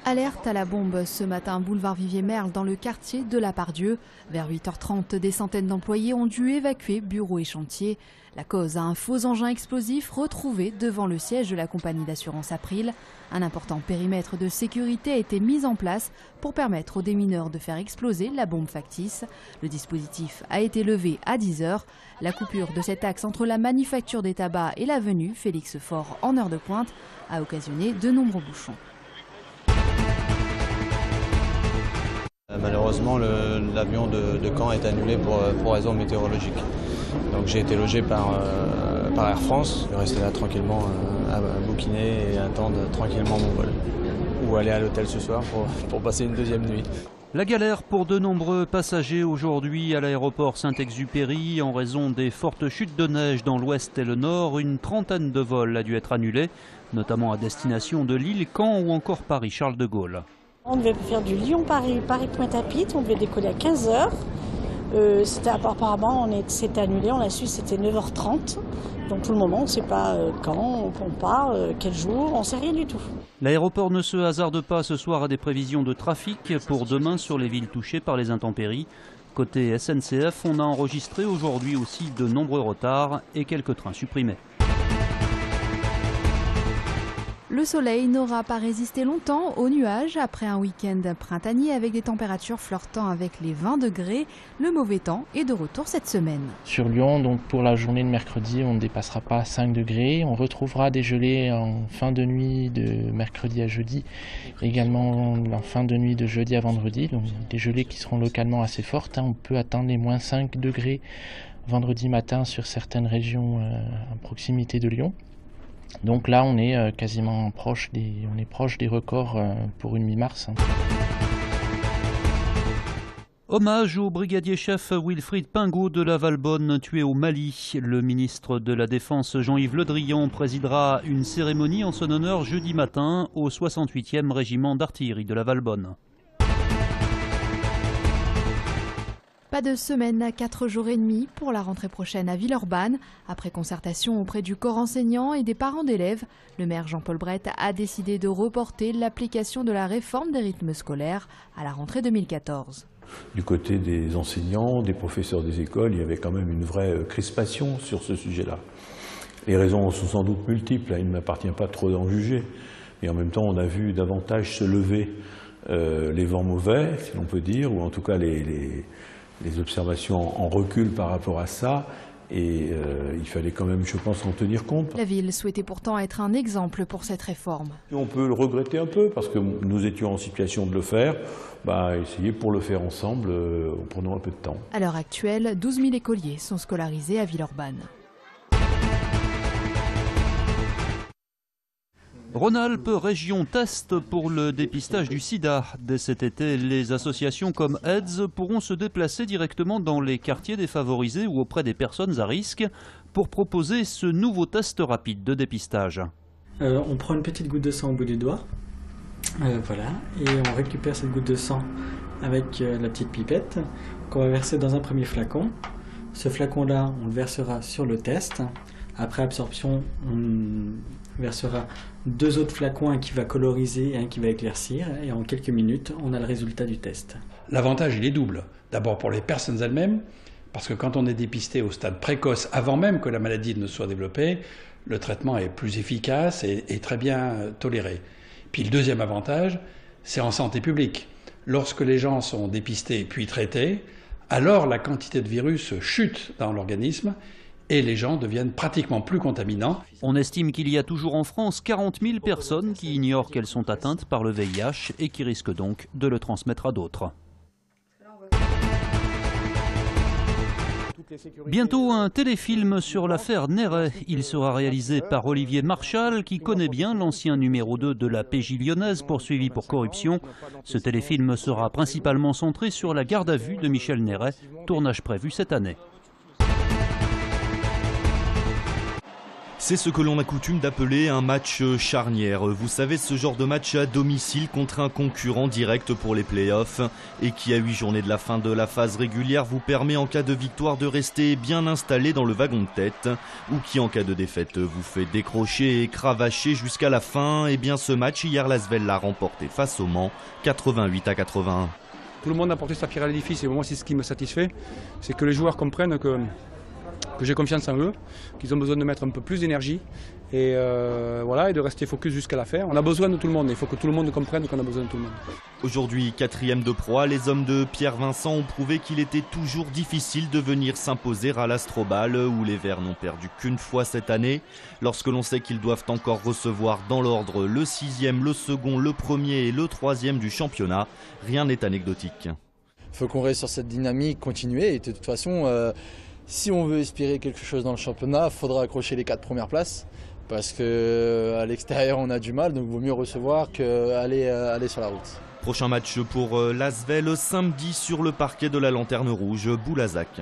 Alerte à la bombe ce matin, boulevard Vivier-Merle, dans le quartier de la Pardieu. Vers 8h30, des centaines d'employés ont dû évacuer bureaux et chantiers. La cause, un faux engin explosif retrouvé devant le siège de la compagnie d'assurance April. Un important périmètre de sécurité a été mis en place pour permettre aux démineurs de faire exploser la bombe factice. Le dispositif a été levé à 10h. La coupure de cet axe entre la manufacture des tabacs et l'avenue Félix Faure en heure de pointe a occasionné de nombreux bouchons. Malheureusement, l'avion de Caen est annulé pour raison météorologique. Donc j'ai été logé par Air France. Je vais rester là tranquillement à bouquiner et attendre tranquillement mon vol. Ou aller à l'hôtel ce soir pour passer une deuxième nuit. La galère pour de nombreux passagers aujourd'hui à l'aéroport Saint-Exupéry en raison des fortes chutes de neige dans l'ouest et le nord. Une trentaine de vols a dû être annulés, notamment à destination de Lille, Caen ou encore Paris-Charles de Gaulle. On devait faire du Lyon-Paris, Paris-Pointe-à-Pitre, on devait décoller à 15h. Apparemment, c'était annulé, on a su c'était 9h30. Donc tout le moment, on ne sait pas quand on part, quel jour, on ne sait rien du tout. L'aéroport ne se hasarde pas ce soir à des prévisions de trafic pour demain sur les villes touchées par les intempéries. Côté SNCF, on a enregistré aujourd'hui aussi de nombreux retards et quelques trains supprimés. Le soleil n'aura pas résisté longtemps aux nuages après un week-end printanier avec des températures flirtant avec les 20 degrés. Le mauvais temps est de retour cette semaine. Sur Lyon, donc pour la journée de mercredi, on ne dépassera pas 5 degrés. On retrouvera des gelées en fin de nuit de mercredi à jeudi, également en fin de nuit de jeudi à vendredi. Donc des gelées qui seront localement assez fortes. On peut atteindre les moins 5 degrés vendredi matin sur certaines régions à proximité de Lyon. Donc là, on est quasiment proche des records pour une mi-mars. Hommage au brigadier-chef Wilfried Pingot de la Valbonne, tué au Mali. Le ministre de la Défense Jean-Yves Le Drian présidera une cérémonie en son honneur jeudi matin au 68e régiment d'artillerie de la Valbonne. Pas de semaine à 4 jours et demi pour la rentrée prochaine à Villeurbanne. Après concertation auprès du corps enseignant et des parents d'élèves, le maire Jean-Paul Brett a décidé de reporter l'application de la réforme des rythmes scolaires à la rentrée 2014. Du côté des enseignants, des professeurs des écoles, il y avait quand même une vraie crispation sur ce sujet-là. Les raisons sont sans doute multiples, il ne m'appartient pas trop d'en juger. Mais en même temps, on a vu davantage se lever les vents mauvais, si l'on peut dire, ou en tout cas les observations en recul par rapport à ça, et il fallait quand même, je pense, en tenir compte. La ville souhaitait pourtant être un exemple pour cette réforme. On peut le regretter un peu, parce que nous étions en situation de le faire, essayer pour le faire ensemble, en prenant un peu de temps. À l'heure actuelle, 12 000 écoliers sont scolarisés à Villeurbanne. Rhône-Alpes, région test pour le dépistage du sida. Dès cet été, les associations comme AIDS pourront se déplacer directement dans les quartiers défavorisés ou auprès des personnes à risque pour proposer ce nouveau test rapide de dépistage. On prend une petite goutte de sang au bout du doigt, voilà, et on récupère cette goutte de sang avec la petite pipette qu'on va verser dans un premier flacon. Ce flacon-là, on le versera sur le test. Après absorption, on versera 2 autres flacons, un qui va coloriser et un qui va éclaircir, et en quelques minutes, on a le résultat du test. L'avantage, il est double. D'abord pour les personnes elles-mêmes, parce que quand on est dépisté au stade précoce, avant même que la maladie ne soit développée, le traitement est plus efficace et très bien toléré. Puis le deuxième avantage, c'est en santé publique. Lorsque les gens sont dépistés puis traités, alors la quantité de virus chute dans l'organisme, et les gens deviennent pratiquement plus contaminants. On estime qu'il y a toujours en France 40 000 personnes qui ignorent qu'elles sont atteintes par le VIH et qui risquent donc de le transmettre à d'autres. Bientôt un téléfilm sur l'affaire Néret. Il sera réalisé par Olivier Marchal, qui connaît bien l'ancien numéro 2 de la PJ lyonnaise poursuivi pour corruption. Ce téléfilm sera principalement centré sur la garde à vue de Michel Néret, tournage prévu cette année. C'est ce que l'on a coutume d'appeler un match charnière. Vous savez, ce genre de match à domicile contre un concurrent direct pour les playoffs et qui à 8 journées de la fin de la phase régulière vous permet en cas de victoire de rester bien installé dans le wagon de tête ou qui en cas de défaite vous fait décrocher et cravacher jusqu'à la fin. Et bien ce match, hier l'Asvel l'a remporté face au Mans, 88-81. Tout le monde a porté sa pierre à l'édifice et moi c'est ce qui me satisfait, c'est que les joueurs comprennent que j'ai confiance en eux, qu'ils ont besoin de mettre un peu plus d'énergie et, voilà, et de rester focus jusqu'à la fin. On a besoin de tout le monde, il faut que tout le monde comprenne qu'on a besoin de tout le monde. Aujourd'hui, 4e de Pro A, les hommes de Pierre Vincent ont prouvé qu'il était toujours difficile de venir s'imposer à l'Astrobal, où les Verts n'ont perdu qu'une fois cette année. Lorsque l'on sait qu'ils doivent encore recevoir dans l'ordre le 6e, le second, le premier et le 3e du championnat, rien n'est anecdotique. Il faut qu'on reste sur cette dynamique, continuer et de toute façon... Si on veut espérer quelque chose dans le championnat, il faudra accrocher les 4 premières places parce qu'à l'extérieur on a du mal, donc il vaut mieux recevoir qu'aller sur la route. Prochain match pour l'Asvel samedi sur le parquet de la Lanterne Rouge, Boulazac.